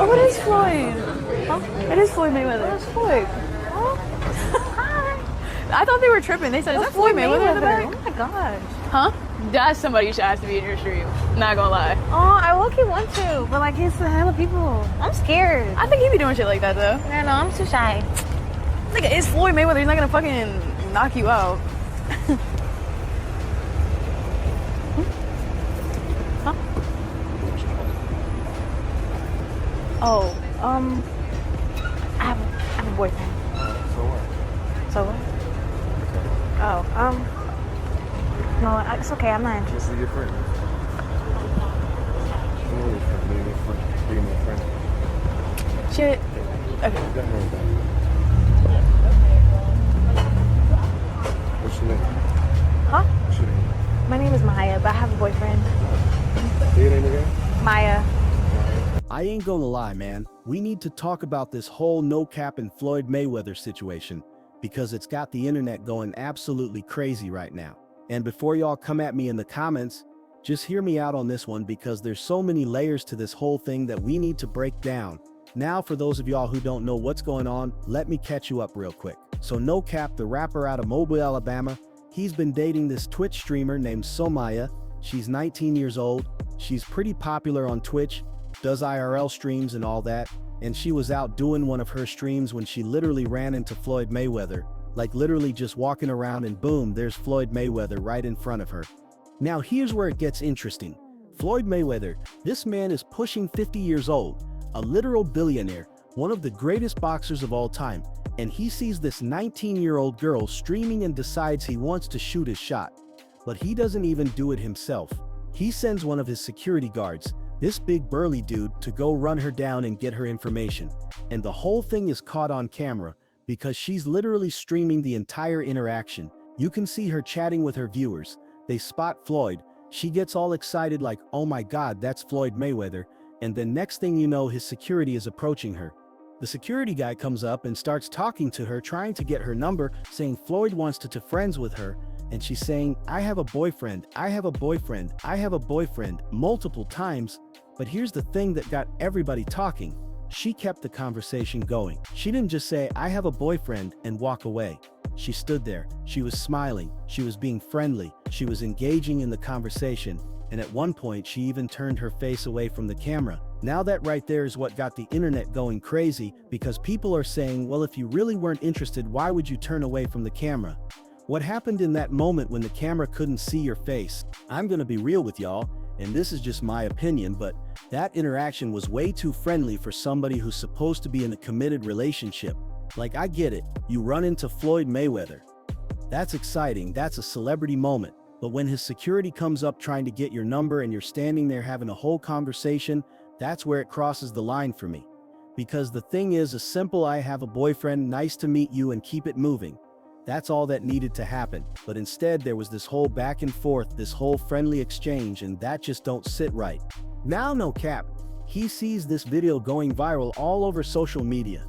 Oh, it is Floyd. Huh? It is Floyd Mayweather. It's Floyd. I thought they were tripping. They said, is that Floyd Mayweather in the back? Oh my gosh. Huh? That's somebody you should ask to be in your stream. Not gonna lie. Oh, I low-key want to, but like it's a hell of people. I'm scared. I think he be doing shit like that though. I know, I'm too shy. Nigga, it's Floyd Mayweather. He's not gonna fucking knock you out. Huh? Oh, I have a boyfriend. So what? So what? Oh, no, it's okay. I'm not interested. This is your friend. I know your friend. Being your friend. Being my friend. Shit. Okay. You got her back. What's your name? Huh? What's your name? My name is Maya, but I have a boyfriend. Say your name again? Maya. I ain't gonna lie, man. We need to talk about this whole NoCap and Floyd Mayweather situation because it's got the internet going absolutely crazy right now. And before y'all come at me in the comments, just hear me out on this one because there's so many layers to this whole thing that we need to break down. Now, for those of y'all who don't know what's going on, let me catch you up real quick. So NoCap, the rapper out of Mobile, Alabama, he's been dating this Twitch streamer named Somaya. She's 19 years old. She's pretty popular on Twitch, does IRL streams and all that. And she was out doing one of her streams when she literally ran into Floyd Mayweather. Like literally just walking around and boom, there's Floyd Mayweather right in front of her. Now here's where it gets interesting. Floyd Mayweather, this man is pushing 50 years old, a literal billionaire, one of the greatest boxers of all time, and he sees this 19-year-old girl streaming and decides he wants to shoot his shot. But he doesn't even do it himself. He sends one of his security guards, this big burly dude, to go run her down and get her information. And the whole thing is caught on camera because she's literally streaming the entire interaction. You can see her chatting with her viewers. They spot Floyd. She gets all excited like, oh my God, that's Floyd Mayweather. And then next thing you know, his security is approaching her. The security guy comes up and starts talking to her, trying to get her number, saying Floyd wants to friends with her. And she's saying, I have a boyfriend, I have a boyfriend, I have a boyfriend, multiple times. But here's the thing that got everybody talking. She kept the conversation going. She didn't just say, I have a boyfriend, and walk away. She stood there. She was smiling. She was being friendly. She was engaging in the conversation. And at one point, she even turned her face away from the camera. Now that right there is what got the internet going crazy, because people are saying, well, if you really weren't interested, why would you turn away from the camera? What happened in that moment when the camera couldn't see your face? I'm gonna be real with y'all, and this is just my opinion, but that interaction was way too friendly for somebody who's supposed to be in a committed relationship. Like, I get it, you run into Floyd Mayweather. That's exciting, that's a celebrity moment. But when his security comes up trying to get your number and you're standing there having a whole conversation, that's where it crosses the line for me. Because the thing is, a simple I have a boyfriend, nice to meet you, and keep it moving. That's all that needed to happen. But instead there was this whole back and forth, this whole friendly exchange, and that just don't sit right. Now NoCap, he sees this video going viral all over social media.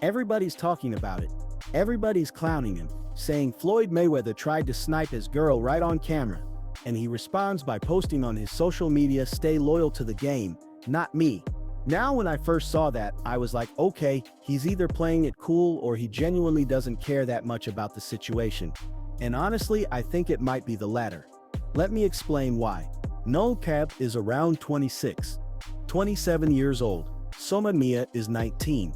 Everybody's talking about it. Everybody's clowning him, saying Floyd Mayweather tried to snipe his girl right on camera. And he responds by posting on his social media, stay loyal to the game, not me. Now when I first saw that, I was like, okay, he's either playing it cool or he genuinely doesn't care that much about the situation. And honestly, I think it might be the latter. Let me explain why. NoCap is around 26, 27 years old. Somaya is 19.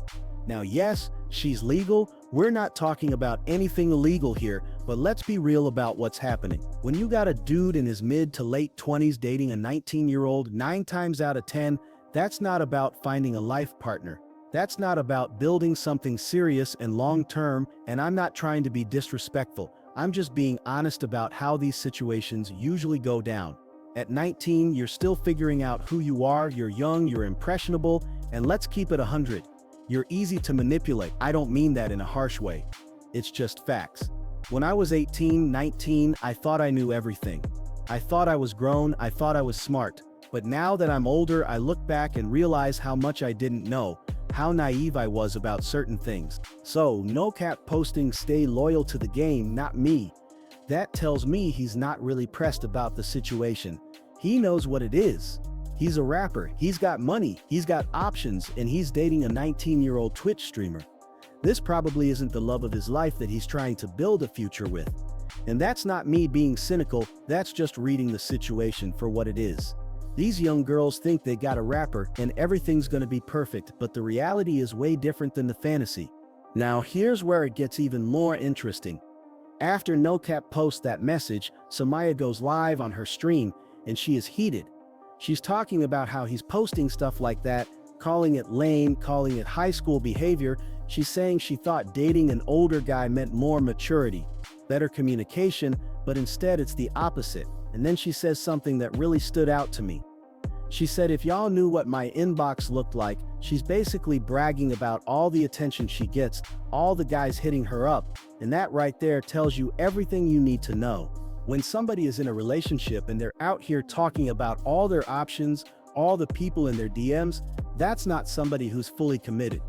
Now yes, she's legal. We're not talking about anything illegal here, but let's be real about what's happening. When you got a dude in his mid to late 20s dating a 19-year-old, 9 times out of 10, that's not about finding a life partner. That's not about building something serious and long-term, and I'm not trying to be disrespectful. I'm just being honest about how these situations usually go down. At 19, you're still figuring out who you are, you're young, you're impressionable, and let's keep it 100. You're easy to manipulate. I don't mean that in a harsh way. It's just facts. When I was 18, 19, I thought I knew everything. I thought I was grown, I thought I was smart. But now that I'm older, I look back and realize how much I didn't know, how naive I was about certain things. So, NoCap posting stay loyal to the game, not me. That tells me he's not really pressed about the situation. He knows what it is. He's a rapper, he's got money, he's got options, and he's dating a 19-year-old Twitch streamer. This probably isn't the love of his life that he's trying to build a future with. And that's not me being cynical, that's just reading the situation for what it is. These young girls think they got a rapper and everything's gonna be perfect, but the reality is way different than the fantasy. Now here's where it gets even more interesting. After NoCap posts that message, Samaya goes live on her stream and she is heated. She's talking about how he's posting stuff like that, calling it lame, calling it high school behavior. She's saying she thought dating an older guy meant more maturity, better communication, but instead it's the opposite. And then she says something that really stood out to me. She said, if y'all knew what my inbox looked like, she's basically bragging about all the attention she gets, all the guys hitting her up, and that right there tells you everything you need to know. When somebody is in a relationship and they're out here talking about all their options, all the people in their DMs, that's not somebody who's fully committed.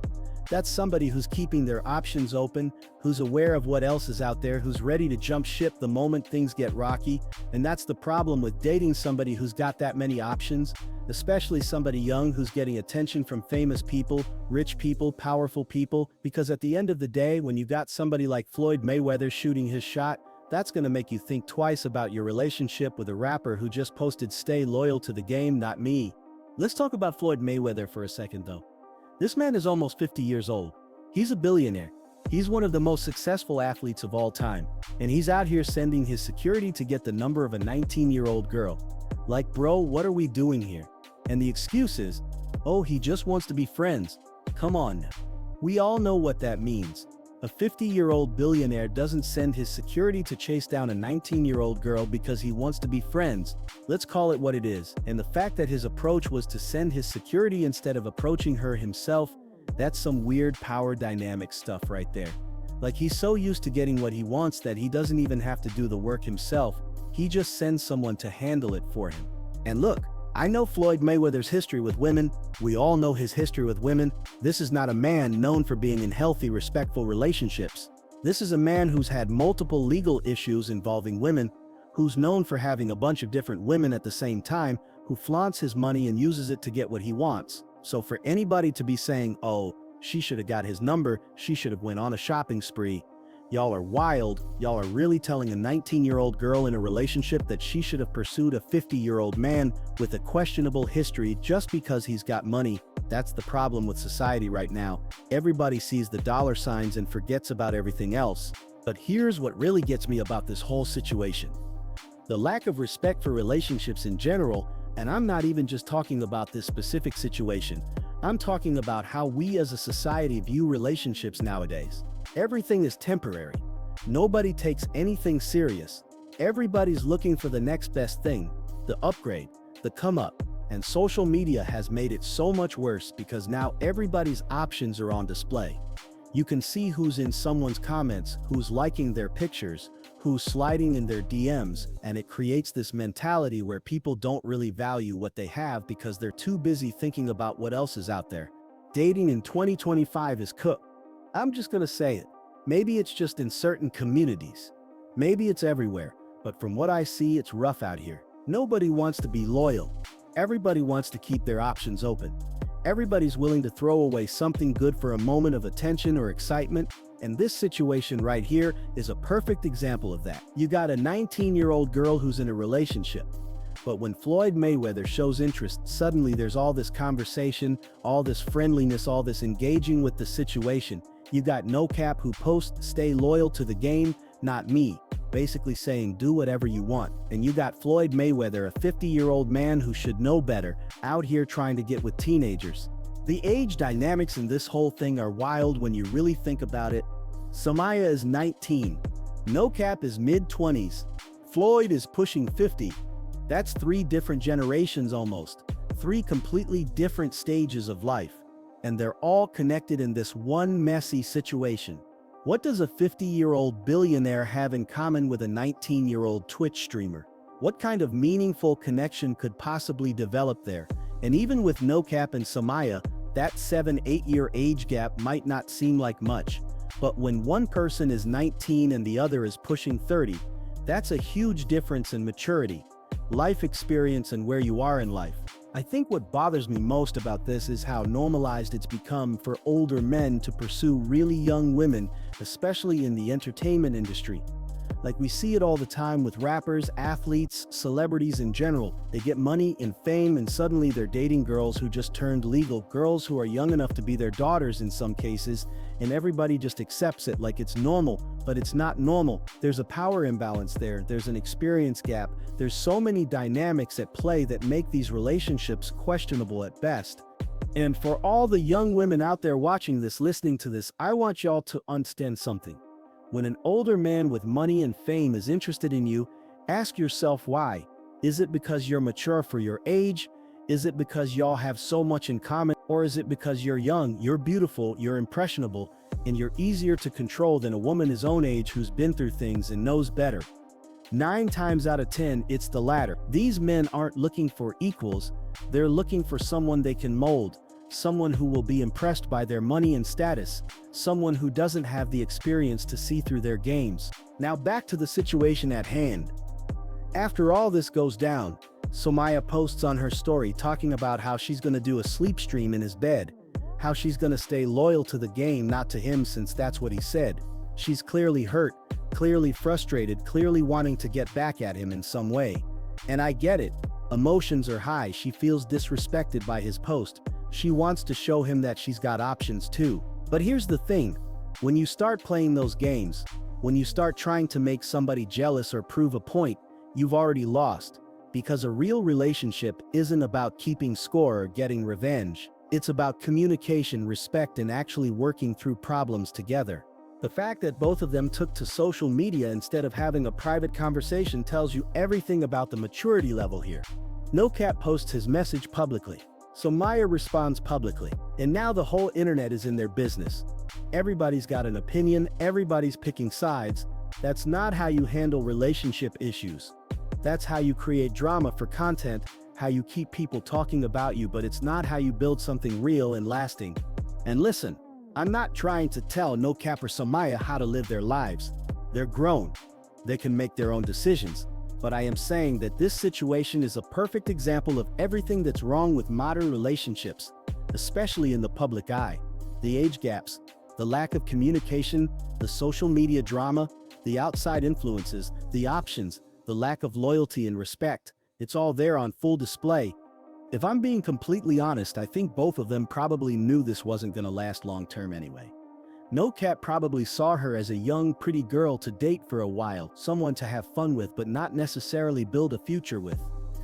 That's somebody who's keeping their options open, who's aware of what else is out there, who's ready to jump ship the moment things get rocky. And that's the problem with dating somebody who's got that many options, especially somebody young who's getting attention from famous people, rich people, powerful people, because at the end of the day, when you got somebody like Floyd Mayweather shooting his shot, that's gonna make you think twice about your relationship with a rapper who just posted "Stay loyal to the game, not me." Let's talk about Floyd Mayweather for a second though. This man is almost 50 years old. He's a billionaire. He's one of the most successful athletes of all time. And he's out here sending his security to get the number of a 19-year-old girl. Like, bro, what are we doing here? And the excuse is, oh, he just wants to be friends. Come on now. We all know what that means. A 50-year-old billionaire doesn't send his security to chase down a 19-year-old girl because he wants to be friends. Let's call it what it is. And the fact that his approach was to send his security instead of approaching her himself, that's some weird power dynamic stuff right there. Like, he's so used to getting what he wants that he doesn't even have to do the work himself. He just sends someone to handle it for him. And look, I know Floyd Mayweather's history with women. We all know his history with women. This is not a man known for being in healthy, respectful relationships. This is a man who's had multiple legal issues involving women, who's known for having a bunch of different women at the same time, who flaunts his money and uses it to get what he wants. So for anybody to be saying, oh, she should have got his number, she should have went on a shopping spree, y'all are wild. Y'all are really telling a 19-year-old girl in a relationship that she should have pursued a 50-year-old man with a questionable history just because he's got money. That's the problem with society right now. Everybody sees the dollar signs and forgets about everything else. But here's what really gets me about this whole situation. The lack of respect for relationships in general, and I'm not even just talking about this specific situation. I'm talking about how we as a society view relationships nowadays. Everything is temporary. Nobody takes anything serious. Everybody's looking for the next best thing, the upgrade, the come up. And social media has made it so much worse because now everybody's options are on display. You can see who's in someone's comments, who's liking their pictures, who's sliding in their DMs, and it creates this mentality where people don't really value what they have because they're too busy thinking about what else is out there. Dating in 2025 is cooked. I'm just gonna say it. Maybe it's just in certain communities. Maybe it's everywhere, but from what I see, it's rough out here. Nobody wants to be loyal. Everybody wants to keep their options open. Everybody's willing to throw away something good for a moment of attention or excitement, and this situation right here is a perfect example of that. You got a 19-year-old girl who's in a relationship. But when Floyd Mayweather shows interest, suddenly there's all this conversation, all this friendliness, all this engaging with the situation. You got NoCap who posts "Stay loyal to the game, not me," basically saying do whatever you want. And you got Floyd Mayweather, a 50-year-old man who should know better, out here trying to get with teenagers. The age dynamics in this whole thing are wild when you really think about it. Samaya is 19. NoCap is mid-20s. Floyd is pushing 50. That's 3 different generations almost. 3 completely different stages of life. And they're all connected in this one messy situation. What does a 50-year-old billionaire have in common with a 19-year-old Twitch streamer? What kind of meaningful connection could possibly develop there? And even with NoCap and Samaya, that 7-8 year age gap might not seem like much. But when one person is 19 and the other is pushing 30, that's a huge difference in maturity, life experience, and where you are in life. I think what bothers me most about this is how normalized it's become for older men to pursue really young women, especially in the entertainment industry. Like we see it all the time with rappers, athletes, celebrities in general. They get money and fame and suddenly they're dating girls who just turned legal, girls who are young enough to be their daughters in some cases, and everybody just accepts it like it's normal, but it's not normal. There's a power imbalance there, there's an experience gap, there's so many dynamics at play that make these relationships questionable at best. And for all the young women out there watching this, listening to this, I want y'all to understand something. When an older man with money and fame is interested in you, ask yourself why. Is it because you're mature for your age? Is it because y'all have so much in common? Or is it because you're young, you're beautiful, you're impressionable, and you're easier to control than a woman his own age who's been through things and knows better? 9 times out of 10, it's the latter. These men aren't looking for equals, they're looking for someone they can mold, someone who will be impressed by their money and status, someone who doesn't have the experience to see through their games. Now back to the situation at hand. After all this goes down, Somaya posts on her story talking about how she's gonna do a sleep stream in his bed, how she's gonna stay loyal to the game, not to him since that's what he said. She's clearly hurt, clearly frustrated, clearly wanting to get back at him in some way. And I get it. Emotions are high, she feels disrespected by his post. She wants to show him that she's got options too. But here's the thing, when you start playing those games, when you start trying to make somebody jealous or prove a point, you've already lost. Because a real relationship isn't about keeping score or getting revenge. It's about communication, respect, and actually working through problems together. The fact that both of them took to social media instead of having a private conversation tells you everything about the maturity level here. NoCap posts his message publicly. Somaya responds publicly, and now the whole internet is in their business. Everybody's got an opinion, everybody's picking sides. That's not how you handle relationship issues. That's how you create drama for content, how you keep people talking about you, but it's not how you build something real and lasting. And listen, I'm not trying to tell NoCap or Somaya how to live their lives. They're grown. They can make their own decisions. But I am saying that this situation is a perfect example of everything that's wrong with modern relationships, especially in the public eye. The age gaps, the lack of communication, the social media drama, the outside influences, the options, the lack of loyalty and respect. It's all there on full display. If I'm being completely honest, I think both of them probably knew this wasn't gonna last long term anyway. NoCap probably saw her as a young, pretty girl to date for a while, someone to have fun with but not necessarily build a future with.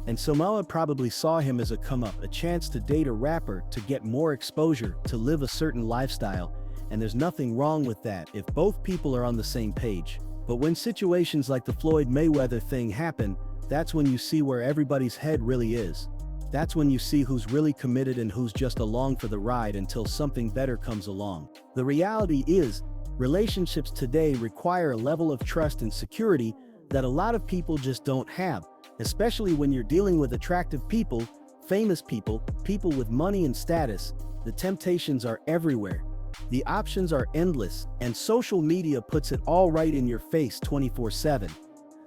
And Somaya probably saw him as a come-up, a chance to date a rapper, to get more exposure, to live a certain lifestyle, and there's nothing wrong with that if both people are on the same page. But when situations like the Floyd Mayweather thing happen, that's when you see where everybody's head really is. That's when you see who's really committed and who's just along for the ride until something better comes along. The reality is, relationships today require a level of trust and security that a lot of people just don't have, especially when you're dealing with attractive people, famous people, people with money and status. The temptations are everywhere. The options are endless, and social media puts it all right in your face 24/7.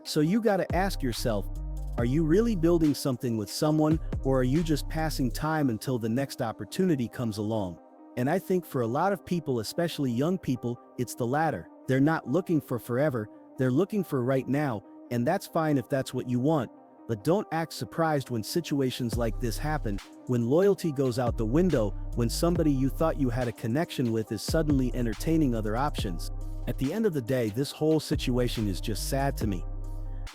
So you gotta ask yourself, are you really building something with someone, or are you just passing time until the next opportunity comes along? And I think for a lot of people, especially young people, it's the latter. They're not looking for forever, they're looking for right now, and that's fine if that's what you want. But don't act surprised when situations like this happen, when loyalty goes out the window, when somebody you thought you had a connection with is suddenly entertaining other options. At the end of the day, this whole situation is just sad to me.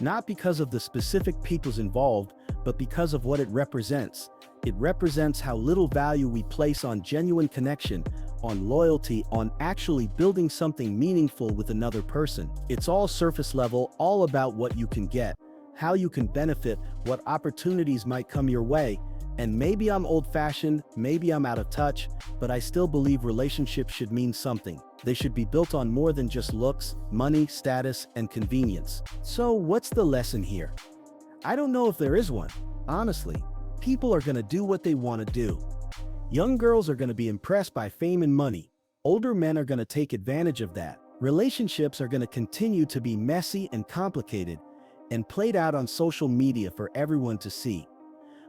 Not because of the specific peoples involved, but because of what it represents. It represents how little value we place on genuine connection, on loyalty, on actually building something meaningful with another person. It's all surface level, all about what you can get, how you can benefit, what opportunities might come your way. And maybe I'm old-fashioned, maybe I'm out of touch, but I still believe relationships should mean something. They should be built on more than just looks, money, status, and convenience. So what's the lesson here? I don't know if there is one. Honestly, people are gonna do what they want to do. Young girls are gonna be impressed by fame and money. Older men are gonna take advantage of that. Relationships are gonna continue to be messy and complicated, and played out on social media for everyone to see.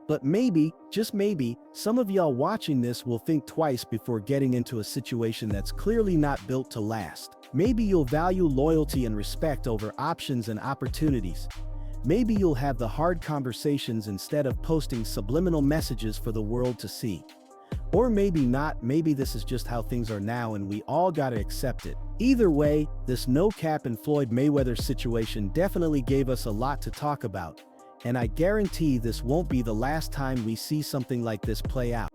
But maybe, just maybe, some of y'all watching this will think twice before getting into a situation that's clearly not built to last. Maybe you'll value loyalty and respect over options and opportunities. Maybe you'll have the hard conversations instead of posting subliminal messages for the world to see. Or maybe not, maybe this is just how things are now and we all gotta accept it. Either way, this NoCap and Floyd Mayweather situation definitely gave us a lot to talk about. And I guarantee this won't be the last time we see something like this play out.